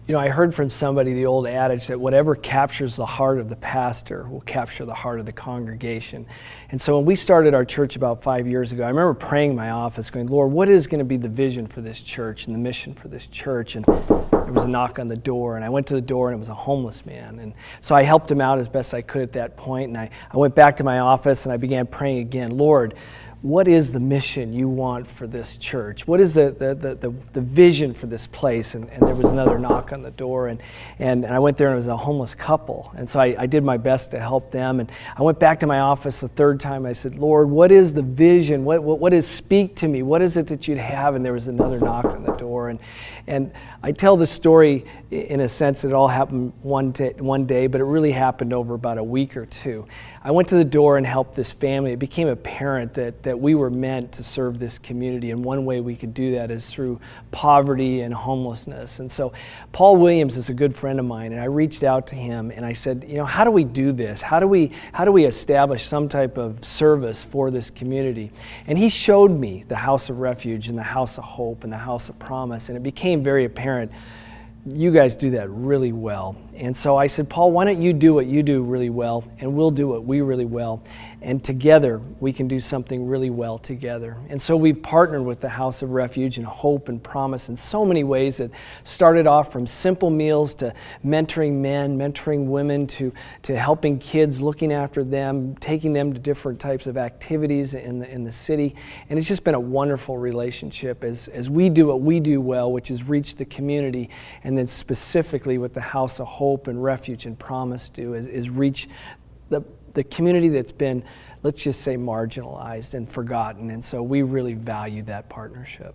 You know, I heard from somebody the old adage that whatever captures the heart of the pastor will capture the heart of the congregation. And so when we started our church about 5 years ago, I remember praying in my office going, Lord, what is going to be the vision for this church and the mission for this church? And there was a knock on the door, and I went to the door, and it was a homeless man. And so I helped him out as best I could at that point, and I went back to my office, and I began praying again, Lord, what is the mission you want for this church? What is the vision for this place? And there was another knock on the door, and I went there, and it was a homeless couple. And so I did my best to help them. And I went back to my office the third time. I said, Lord, what is the vision? What is, speak to me? What is it that you'd have? And there was another knock on the door. And I tell the story in a sense that it all happened one day, but it really happened over about a week or two. I went to the door and helped this family. It became apparent that we were meant to serve this community, and one way we could do that is through poverty and homelessness. And so Paul Williams is a good friend of mine, and I reached out to him and I said, you know, how do we do this? How do we establish some type of service for this community? And he showed me the House of Refuge and the House of Hope and the House of Promise, and it became very apparent, you guys do that really well. And so I said, Paul, why don't you do what you do really well, and we'll do what we really well, and together we can do something really well together. And so we've partnered with the House of Refuge and Hope and Promise in so many ways that started off from simple meals to mentoring men, mentoring women, to helping kids, looking after them, taking them to different types of activities in the city. And it's just been a wonderful relationship as we do what we do well, which is reach the community, and then specifically what the House of Hope and Refuge and Promise do is reach the community that's been, let's just say, marginalized and forgotten. And so we really value that partnership.